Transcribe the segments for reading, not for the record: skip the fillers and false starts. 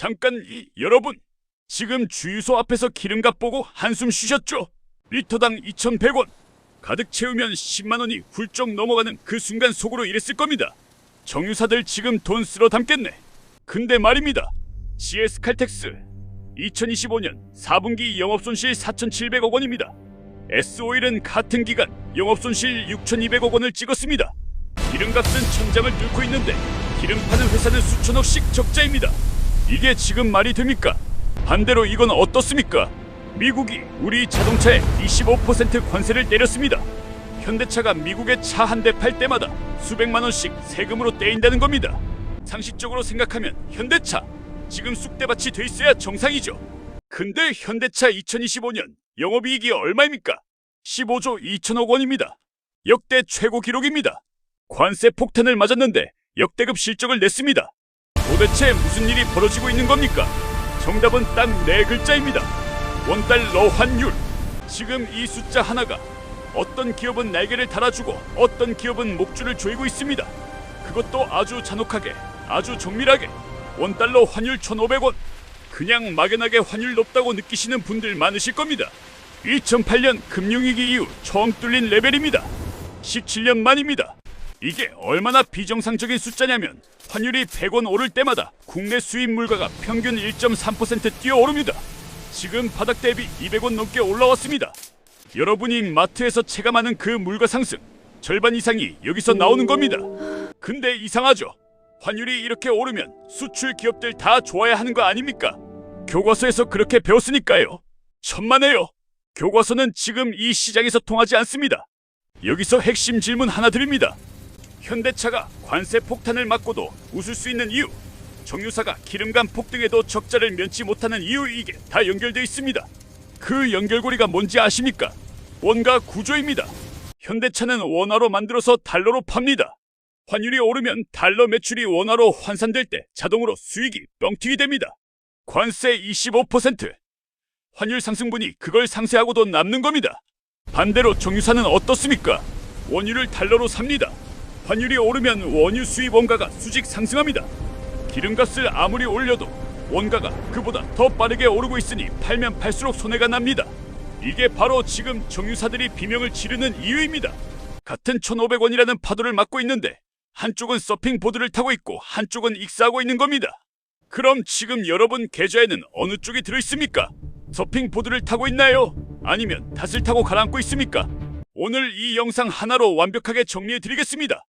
잠깐 여러분, 지금 주유소 앞에서 기름값 보고 한숨 쉬셨죠? 리터당 2,100원. 가득 채우면 10만 원이 훌쩍 넘어가는 그 순간 속으로 이랬을 겁니다. 정유사들 지금 돈 쓸어 담겠네. 근데 말입니다. GS 칼텍스 2025년 4분기 영업손실 4,700억 원입니다. S오일은 같은 기간 영업손실 6,200억 원을 찍었습니다. 기름값은 천장을 뚫고 있는데 기름 파는 회사는 수천억씩 적자입니다. 이게 지금 말이 됩니까? 반대로 이건 어떻습니까? 미국이 우리 자동차에 25% 관세를 내렸습니다. 현대차가 미국에 차 한 대 팔 때마다 수백만 원씩 세금으로 떼인다는 겁니다. 상식적으로 생각하면 현대차 지금 쑥대밭이 돼 있어야 정상이죠. 근데 현대차 2025년 영업이익이 얼마입니까? 15조 2천억 원입니다. 역대 최고 기록입니다. 관세 폭탄을 맞았는데 역대급 실적을 냈습니다. 도대체 무슨 일이 벌어지고 있는 겁니까? 정답은 딱 네 글자입니다. 원달러 환율. 지금 이 숫자 하나가 어떤 기업은 날개를 달아주고 어떤 기업은 목줄을 조이고 있습니다. 그것도 아주 잔혹하게, 아주 정밀하게. 원달러 환율 1,500원. 그냥 막연하게 환율 높다고 느끼시는 분들 많으실 겁니다. 2008년 금융위기 이후 처음 뚫린 레벨입니다. 17년 만입니다. 이게 얼마나 비정상적인 숫자냐면 환율이 100원 오를 때마다 국내 수입 물가가 평균 1.3% 뛰어오릅니다. 지금 바닥 대비 200원 넘게 올라왔습니다. 여러분이 마트에서 체감하는 그 물가 상승 절반 이상이 여기서 나오는 겁니다. 근데 이상하죠? 환율이 이렇게 오르면 수출 기업들 다 좋아야 하는 거 아닙니까? 교과서에서 그렇게 배웠으니까요. 천만에요. 교과서는 지금 이 시장에서 통하지 않습니다. 여기서 핵심 질문 하나 드립니다. 현대차가 관세 폭탄을 맞고도 웃을 수 있는 이유, 정유사가 기름값 폭등에도 적자를 면치 못하는 이유, 이게 다 연결되어 있습니다. 그 연결고리가 뭔지 아십니까? 원가 구조입니다. 현대차는 원화로 만들어서 달러로 팝니다. 환율이 오르면 달러 매출이 원화로 환산될 때 자동으로 수익이 뻥튀기 됩니다. 관세 25%. 환율 상승분이 그걸 상쇄하고도 남는 겁니다. 반대로 정유사는 어떻습니까? 원유를 달러로 삽니다. 환율이 오르면 원유 수입 원가가 수직 상승합니다. 기름값을 아무리 올려도 원가가 그보다 더 빠르게 오르고 있으니 팔면 팔수록 손해가 납니다. 이게 바로 지금 정유사들이 비명을 지르는 이유입니다. 같은 1,500원이라는 파도를 맞고 있는데 한쪽은 서핑보드를 타고 있고 한쪽은 익사하고 있는 겁니다. 그럼 지금 여러분 계좌에는 어느 쪽이 들어있습니까? 서핑보드를 타고 있나요? 아니면 닷을 타고 가라앉고 있습니까? 오늘 이 영상 하나로 완벽하게 정리해드리겠습니다.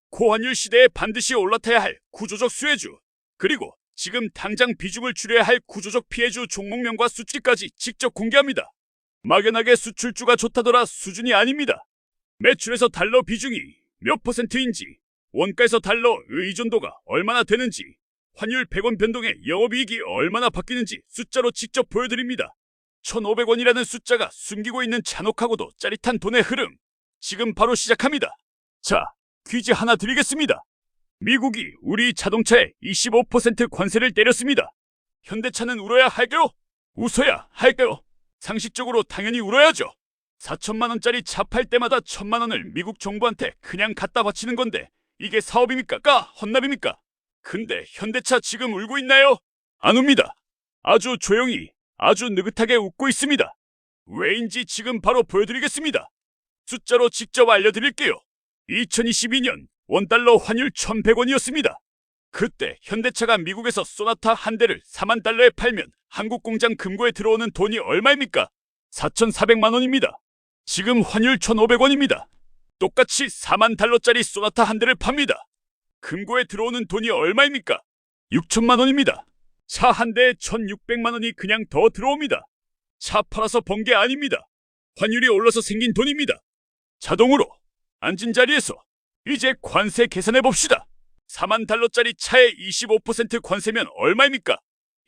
고환율 시대에 반드시 올라타야 할 구조적 수혜주, 그리고 지금 당장 비중을 줄여야 할 구조적 피해주 종목명과 수치까지 직접 공개합니다. 막연하게 수출주가 좋다더라 수준이 아닙니다. 매출에서 달러 비중이 몇 %인지, 원가에서 달러 의존도가 얼마나 되는지, 환율 100원 변동에 영업이익이 얼마나 바뀌는지 숫자로 직접 보여드립니다. 1,500원이라는 숫자가 숨기고 있는 잔혹하고도 짜릿한 돈의 흐름, 지금 바로 시작합니다. 자, 퀴즈 하나 드리겠습니다. 미국이 우리 자동차에 25% 관세를 내렸습니다. 현대차는 울어야 할까요? 웃어야 할까요? 상식적으로 당연히 울어야죠. 4천만 원짜리 차 팔 때마다 1,000만 원을 미국 정부한테 그냥 갖다 바치는 건데 이게 사업입니까? 헌납입니까? 근데 현대차 지금 울고 있나요? 안 웁니다. 아주 조용히, 아주 느긋하게 웃고 있습니다. 왜인지 지금 바로 보여드리겠습니다. 숫자로 직접 알려드릴게요. 2022년 원달러 환율 1,100원이었습니다. 그때 현대차가 미국에서 소나타 한 대를 4만 달러에 팔면 한국 공장 금고에 들어오는 돈이 얼마입니까? 4,400만 원입니다. 지금 환율 1,500원입니다. 똑같이 4만 달러짜리 소나타 한 대를 팝니다. 금고에 들어오는 돈이 얼마입니까? 6천만 원입니다. 차 한 대에 1,600만 원이 그냥 더 들어옵니다. 차 팔아서 번 게 아닙니다. 환율이 올라서 생긴 돈입니다. 자동으로 앉은 자리에서 이제 관세 계산해 봅시다. 4만 달러짜리 차에 25% 관세면 얼마입니까?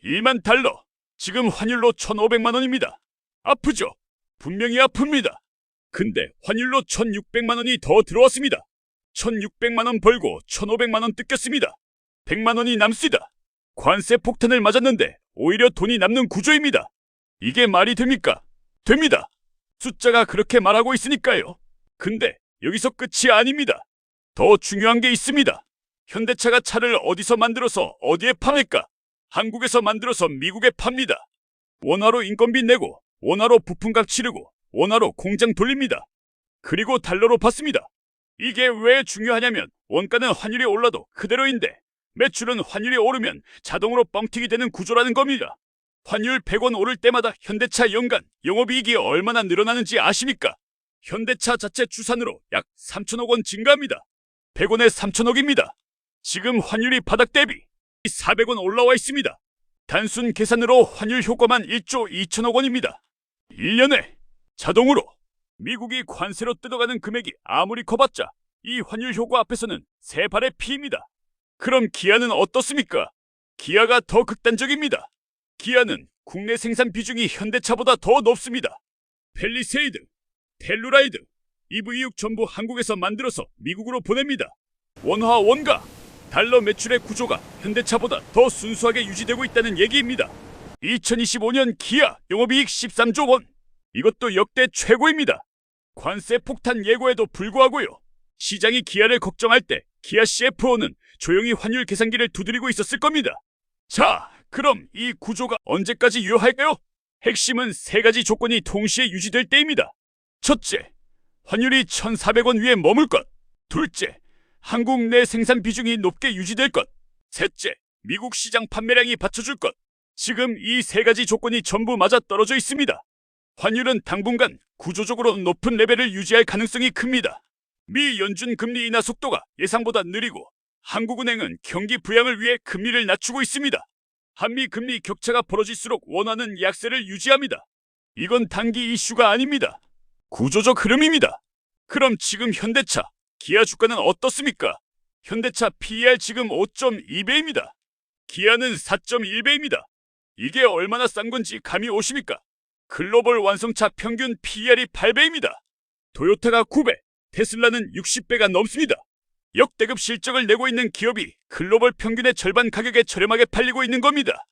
1만 달러. 지금 환율로 1,500만 원입니다. 아프죠? 분명히 아픕니다. 근데 환율로 1,600만 원이 더 들어왔습니다. 1,600만 원 벌고 1,500만 원 뜯겼습니다. 100만 원이 남습니다. 관세 폭탄을 맞았는데 오히려 돈이 남는 구조입니다. 이게 말이 됩니까? 됩니다. 숫자가 그렇게 말하고 있으니까요. 근데 여기서 끝이 아닙니다. 더 중요한 게 있습니다. 현대차가 차를 어디서 만들어서 어디에 팔을까? 한국에서 만들어서 미국에 팝니다. 원화로 인건비 내고 원화로 부품값 치르고 원화로 공장 돌립니다. 그리고 달러로 받습니다. 이게 왜 중요하냐면 원가는 환율이 올라도 그대로인데 매출은 환율이 오르면 자동으로 뻥튀기 되는 구조라는 겁니다. 환율 100원 오를 때마다 현대차 연간 영업이익이 얼마나 늘어나는지 아십니까? 현대차 자체 추산으로 약 3천억 원 증가합니다. 100원에 3천억입니다. 지금 환율이 바닥 대비 400원 올라와 있습니다. 단순 계산으로 환율 효과만 1조 2천억 원입니다. 1년에 자동으로 미국이 관세로 뜯어가는 금액이 아무리 커봤자 이 환율 효과 앞에서는 세 발의 피입니다. 그럼 기아는 어떻습니까? 기아가 더 극단적입니다. 기아는 국내 생산 비중이 현대차보다 더 높습니다. 펠리세이드, 텔루라이드, EV6 전부 한국에서 만들어서 미국으로 보냅니다. 원화 원가, 달러 매출의 구조가 현대차보다 더 순수하게 유지되고 있다는 얘기입니다. 2025년 기아 영업이익 13조 원. 이것도 역대 최고입니다. 관세 폭탄 예고에도 불구하고요. 시장이 기아를 걱정할 때 기아 CFO는 조용히 환율 계산기를 두드리고 있었을 겁니다. 자, 그럼 이 구조가 언제까지 유효할까요? 핵심은 세 가지 조건이 동시에 유지될 때입니다. 첫째, 환율이 1,400원 위에 머물 것. 둘째, 한국 내 생산 비중이 높게 유지될 것. 셋째, 미국 시장 판매량이 받쳐줄 것. 지금 이 세 가지 조건이 전부 맞아떨어져 있습니다. 환율은 당분간 구조적으로 높은 레벨을 유지할 가능성이 큽니다. 미 연준 금리 인하 속도가 예상보다 느리고 한국은행은 경기 부양을 위해 금리를 낮추고 있습니다. 한미 금리 격차가 벌어질수록 원화는 약세를 유지합니다. 이건 단기 이슈가 아닙니다. 구조적 흐름입니다. 그럼 지금 현대차, 기아 주가는 어떻습니까? 현대차 PER 지금 5.2배입니다. 기아는 4.1배입니다. 이게 얼마나 싼 건지 감이 오십니까? 글로벌 완성차 평균 PER이 8배입니다. 토요타가 9배, 테슬라는 60배가 넘습니다. 역대급 실적을 내고 있는 기업이 글로벌 평균의 절반 가격에 저렴하게 팔리고 있는 겁니다.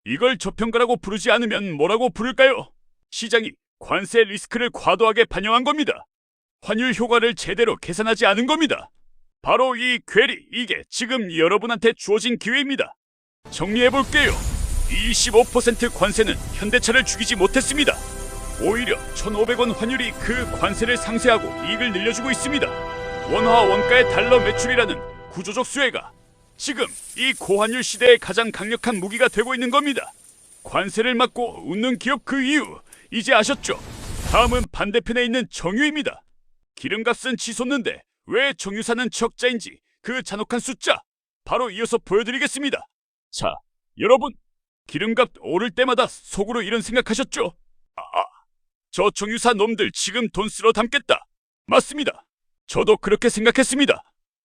이걸 저평가라고 부르지 않으면 뭐라고 부를까요? 시장이 관세 리스크를 과도하게 반영한 겁니다. 환율 효과를 제대로 계산하지 않은 겁니다. 바로 이 괴리, 이게 지금 여러분한테 주어진 기회입니다. 정리해볼게요. 25% 관세는 현대차를 죽이지 못했습니다. 오히려 1,500원 환율이 그 관세를 상쇄하고 이익을 늘려주고 있습니다. 원화 원가의 달러 매출이라는 구조적 수혜가 지금 이 고환율 시대의 가장 강력한 무기가 되고 있는 겁니다. 관세를 막고 웃는 기업 그 이유 이제 아셨죠? 다음은 반대편에 있는 정유입니다. 기름값은 치솟는데 왜 정유사는 적자인지 그 잔혹한 숫자 바로 이어서 보여드리겠습니다. 자, 여러분, 기름값 오를 때마다 속으로 이런 생각하셨죠? 저 정유사 놈들 지금 돈 쓸어 담겠다. 맞습니다. 저도 그렇게 생각했습니다.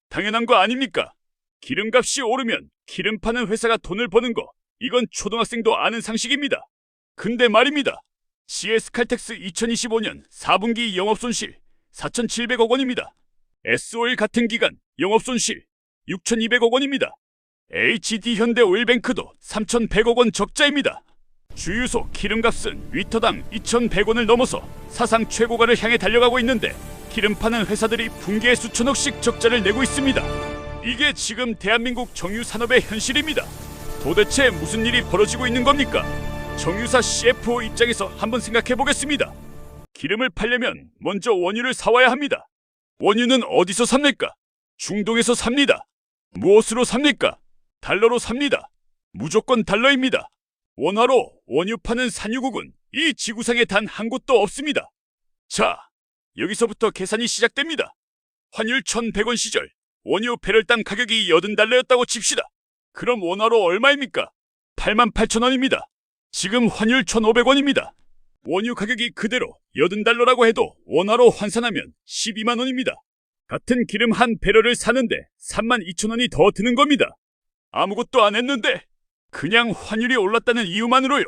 당연한 거 아닙니까? 기름값이 오르면 기름 파는 회사가 돈을 버는 거, 이건 초등학생도 아는 상식입니다. 근데 말입니다. GS칼텍스 2025년 4분기 영업손실 4,700억 원입니다. S오일 같은 기간 영업손실 6,200억 원입니다. HD현대오일뱅크도 3,100억 원 적자입니다. 주유소 기름값은 리터당 2,100원을 넘어서 사상 최고가를 향해 달려가고 있는데 기름 파는 회사들이 분기에 수천억씩 적자를 내고 있습니다. 이게 지금 대한민국 정유 산업의 현실입니다. 도대체 무슨 일이 벌어지고 있는 겁니까? 정유사 CFO 입장에서 한번 생각해 보겠습니다. 기름을 팔려면 먼저 원유를 사와야 합니다. 원유는 어디서 삽니까? 중동에서 삽니다. 무엇으로 삽니까? 달러로 삽니다. 무조건 달러입니다. 원화로 원유 파는 산유국은 이 지구상에 단 한 곳도 없습니다. 자, 여기서부터 계산이 시작됩니다. 환율 1,100원 시절 원유 배럴당 가격이 80달러였다고 칩시다. 그럼 원화로 얼마입니까? 88,000원입니다. 지금 환율 1,500원입니다. 원유 가격이 그대로 80달러라고 해도 원화로 환산하면 12만 원입니다. 같은 기름 한 배럴을 사는데 32,000원이 더 드는 겁니다. 아무것도 안 했는데 그냥 환율이 올랐다는 이유만으로요.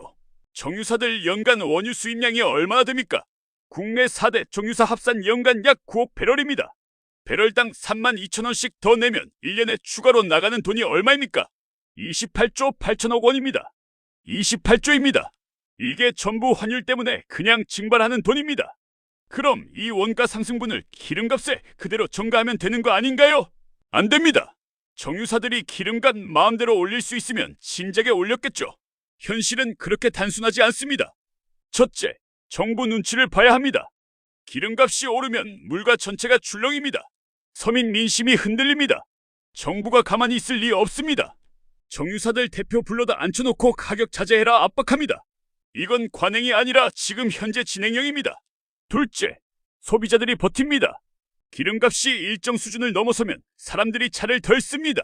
정유사들 연간 원유 수입량이 얼마나 됩니까? 국내 4대 정유사 합산 연간 약 9억 배럴입니다. 배럴당 32,000원씩 더 내면 1년에 추가로 나가는 돈이 얼마입니까? 28조 8천억 원입니다. 28조입니다. 이게 전부 환율 때문에 그냥 증발하는 돈입니다. 그럼 이 원가 상승분을 기름값에 그대로 전가하면 되는 거 아닌가요? 안 됩니다. 정유사들이 기름값 마음대로 올릴 수 있으면 진작에 올렸겠죠. 현실은 그렇게 단순하지 않습니다. 첫째, 정부 눈치를 봐야 합니다. 기름값이 오르면 물가 전체가 출렁입니다. 서민 민심이 흔들립니다. 정부가 가만히 있을 리 없습니다. 정유사들 대표 불러다 앉혀놓고 가격 자제해라 압박합니다. 이건 관행이 아니라 지금 현재 진행형입니다. 둘째, 소비자들이 버팁니다. 기름값이 일정 수준을 넘어서면 사람들이 차를 덜 씁니다.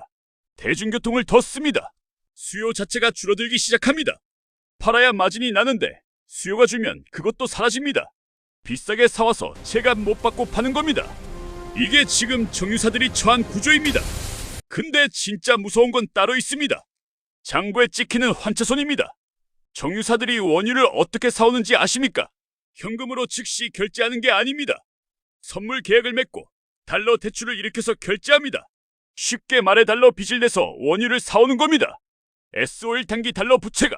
대중교통을 더 씁니다. 수요 자체가 줄어들기 시작합니다. 팔아야 마진이 나는데 수요가 줄면 그것도 사라집니다. 비싸게 사와서 제값 못 받고 파는 겁니다. 이게 지금 정유사들이 처한 구조입니다. 근데 진짜 무서운 건 따로 있습니다. 장부에 찍히는 환차손입니다. 정유사들이 원유를 어떻게 사오는지 아십니까? 현금으로 즉시 결제하는 게 아닙니다. 선물 계약을 맺고 달러 대출을 일으켜서 결제합니다. 쉽게 말해 달러 빚을 내서 원유를 사오는 겁니다. S-오일 단기 달러 부채가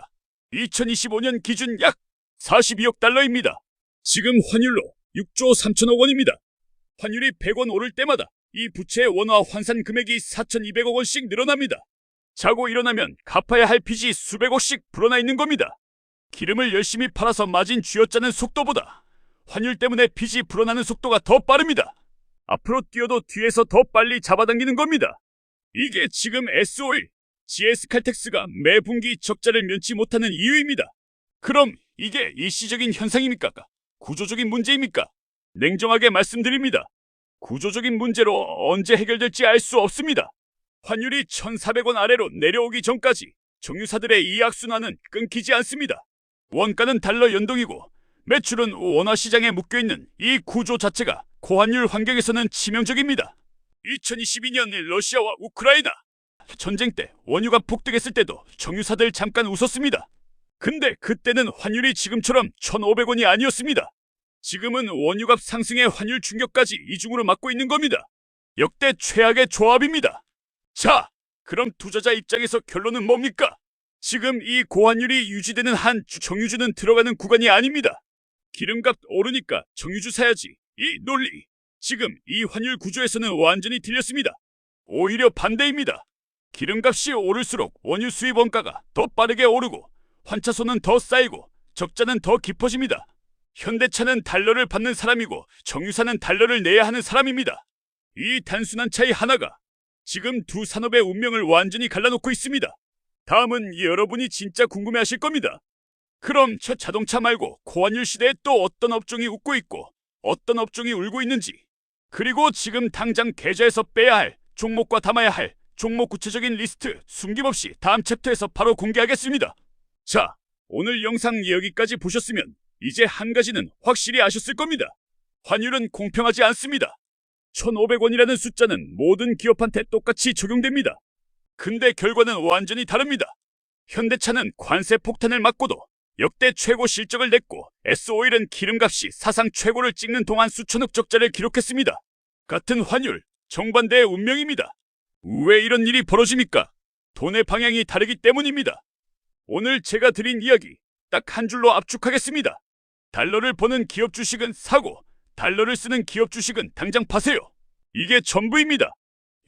2025년 기준 약 42억 달러입니다. 지금 환율로 6조 3천억 원입니다. 환율이 100원 오를 때마다 이 부채의 원화 환산 금액이 4,200억 원씩 늘어납니다. 자고 일어나면 갚아야 할 빚이 수백억씩 불어나 있는 겁니다. 기름을 열심히 팔아서 마진 쥐어짜는 속도보다 환율 때문에 빚이 불어나는 속도가 더 빠릅니다. 앞으로 뛰어도 뒤에서 더 빨리 잡아당기는 겁니다. 이게 지금 S-오일, GS-칼텍스가 매 분기 적자를 면치 못하는 이유입니다. 그럼 이게 일시적인 현상입니까? 구조적인 문제입니까? 냉정하게 말씀드립니다. 구조적인 문제로 언제 해결될지 알 수 없습니다. 환율이 1,400원 아래로 내려오기 전까지 정유사들의 이 악순환은 끊기지 않습니다. 원가는 달러 연동이고 매출은 원화 시장에 묶여있는 이 구조 자체가 고환율 환경에서는 치명적입니다. 2022년 러시아와 우크라이나 전쟁 때 원유가 폭등했을 때도 정유사들 잠깐 웃었습니다. 근데 그때는 환율이 지금처럼 1,500원이 아니었습니다. 지금은 원유값 상승의 환율 충격까지 이중으로 맞고 있는 겁니다. 역대 최악의 조합입니다. 자, 그럼 투자자 입장에서 결론은 뭡니까? 지금 이 고환율이 유지되는 한 정유주는 들어가는 구간이 아닙니다. 기름값 오르니까 정유주 사야지. 이 논리, 지금 이 환율 구조에서는 완전히 틀렸습니다. 오히려 반대입니다. 기름값이 오를수록 원유 수입 원가가 더 빠르게 오르고 환차손은 더 쌓이고 적자는 더 깊어집니다. 현대차는 달러를 받는 사람이고 정유사는 달러를 내야 하는 사람입니다. 이 단순한 차이 하나가 지금 두 산업의 운명을 완전히 갈라놓고 있습니다. 다음은 여러분이 진짜 궁금해하실 겁니다. 그럼 저 자동차 말고 고환율 시대에 또 어떤 업종이 웃고 있고 어떤 업종이 울고 있는지, 그리고 지금 당장 계좌에서 빼야 할 종목과 담아야 할 종목 구체적인 리스트 숨김없이 다음 챕터에서 바로 공개하겠습니다. 자, 오늘 영상 여기까지 보셨으면 이제 한 가지는 확실히 아셨을 겁니다. 환율은 공평하지 않습니다. 1,500원이라는 숫자는 모든 기업한테 똑같이 적용됩니다. 근데 결과는 완전히 다릅니다. 현대차는 관세 폭탄을 맞고도 역대 최고 실적을 냈고 S-오일은 기름값이 사상 최고를 찍는 동안 수천억 적자를 기록했습니다. 같은 환율, 정반대의 운명입니다. 왜 이런 일이 벌어집니까? 돈의 방향이 다르기 때문입니다. 오늘 제가 드린 이야기 딱 한 줄로 압축하겠습니다. 달러를 버는 기업 주식은 사고 달러를 쓰는 기업 주식은 당장 파세요. 이게 전부입니다.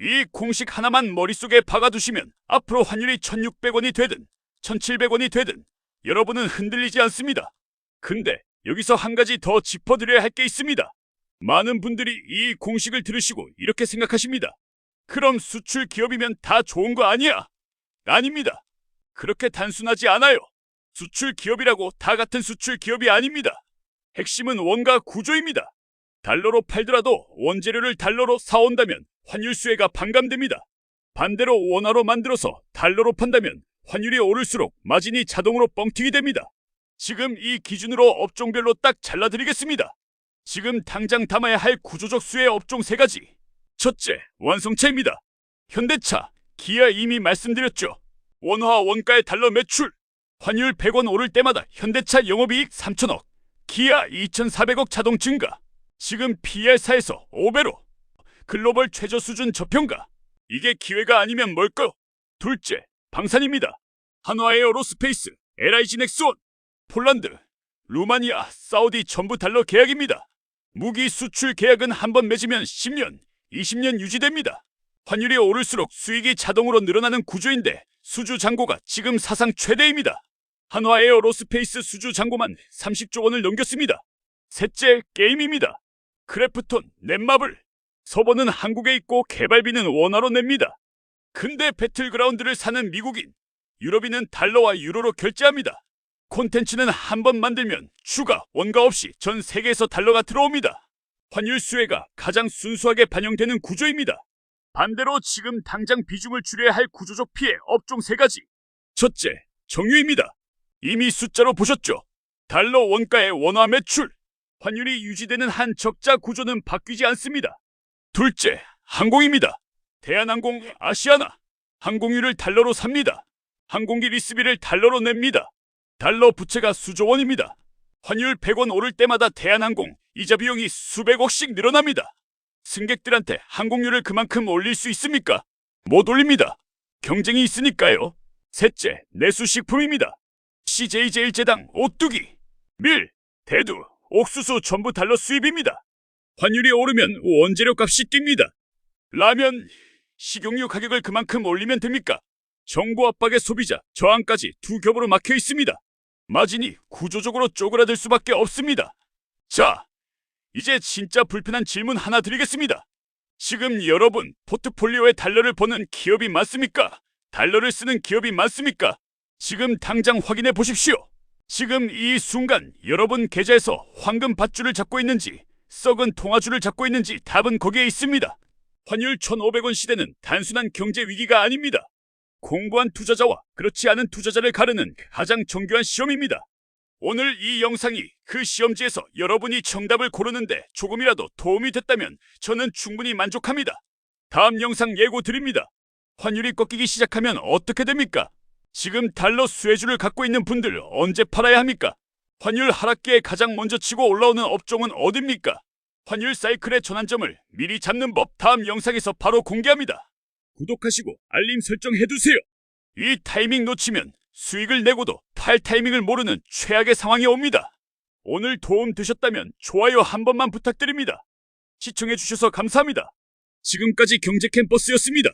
이 공식 하나만 머릿속에 박아두시면 앞으로 환율이 1,600원이 되든 1,700원이 되든 여러분은 흔들리지 않습니다. 근데 여기서 한 가지 더 짚어드려야 할 게 있습니다. 많은 분들이 이 공식을 들으시고 이렇게 생각하십니다. 그럼 수출 기업이면 다 좋은 거 아니야? 아닙니다. 그렇게 단순하지 않아요. 수출 기업이라고 다 같은 수출 기업이 아닙니다. 핵심은 원가 구조입니다. 달러로 팔더라도 원재료를 달러로 사온다면 환율 수혜가 반감됩니다. 반대로 원화로 만들어서 달러로 판다면 환율이 오를수록 마진이 자동으로 뻥튀기 됩니다. 지금 이 기준으로 업종별로 딱 잘라드리겠습니다. 지금 당장 담아야 할 구조적 수혜 업종 3가지. 첫째, 완성차입니다. 현대차, 기아 이미 말씀드렸죠. 원화 원가의 달러 매출. 환율 100원 오를 때마다 현대차 영업이익 3천억, 기아 2,400억 자동 증가. 지금 PER4에서 5배로. 글로벌 최저 수준 저평가. 이게 기회가 아니면 뭘까요? 둘째, 방산입니다. 한화에어로스페이스, LIG 넥스원, 폴란드, 루마니아, 사우디 전부 달러 계약입니다. 무기 수출 계약은 한번 맺으면 10년, 20년 유지됩니다. 환율이 오를수록 수익이 자동으로 늘어나는 구조인데 수주 잔고가 지금 사상 최대입니다. 한화에어로스페이스 수주 잔고만 30조 원을 넘겼습니다. 셋째 게임입니다. 크래프톤, 넷마블. 서버는 한국에 있고 개발비는 원화로 냅니다. 근데 배틀그라운드를 사는 미국인, 유럽인은 달러와 유로로 결제합니다. 콘텐츠는 한 번 만들면 추가, 원가 없이 전 세계에서 달러가 들어옵니다. 환율 수혜가 가장 순수하게 반영되는 구조입니다. 반대로 지금 당장 비중을 줄여야 할 구조적 피해 업종 3가지. 첫째, 정유입니다. 이미 숫자로 보셨죠? 달러 원가의 원화 매출. 환율이 유지되는 한 적자 구조는 바뀌지 않습니다. 둘째, 항공입니다. 대한항공, 아시아나. 항공유를 달러로 삽니다. 항공기 리스비를 달러로 냅니다. 달러 부채가 수조 원입니다. 환율 100원 오를 때마다 대한항공 이자 비용이 수백억씩 늘어납니다. 승객들한테 항공료를 그만큼 올릴 수 있습니까? 못 올립니다. 경쟁이 있으니까요. 셋째, 내수식품입니다. CJ제일제당, 오뚜기, 밀, 대두, 옥수수 전부 달러 수입입니다. 환율이 오르면 원재료 값이 뜁니다. 라면, 식용유 가격을 그만큼 올리면 됩니까? 정부 압박에 소비자, 저항까지 두 겹으로 막혀 있습니다. 마진이 구조적으로 쪼그라들 수밖에 없습니다. 자, 이제 진짜 불편한 질문 하나 드리겠습니다. 지금 여러분 포트폴리오에 달러를 버는 기업이 많습니까? 달러를 쓰는 기업이 많습니까? 지금 당장 확인해 보십시오. 지금 이 순간 여러분 계좌에서 황금 밧줄을 잡고 있는지 썩은 통화줄을 잡고 있는지 답은 거기에 있습니다. 환율 1,500원 시대는 단순한 경제 위기가 아닙니다. 공부한 투자자와 그렇지 않은 투자자를 가르는 가장 정교한 시험입니다. 오늘 이 영상이 그 시험지에서 여러분이 정답을 고르는데 조금이라도 도움이 됐다면 저는 충분히 만족합니다. 다음 영상 예고 드립니다. 환율이 꺾이기 시작하면 어떻게 됩니까? 지금 달러 수혜주를 갖고 있는 분들 언제 팔아야 합니까? 환율 하락기에 가장 먼저 치고 올라오는 업종은 어딥니까? 환율 사이클의 전환점을 미리 잡는 법 다음 영상에서 바로 공개합니다. 구독하시고 알림 설정해두세요. 이 타이밍 놓치면 수익을 내고도 팔 타이밍을 모르는 최악의 상황이 옵니다. 오늘 도움 되셨다면 좋아요 한 번만 부탁드립니다. 시청해주셔서 감사합니다. 지금까지 경제캠퍼스였습니다.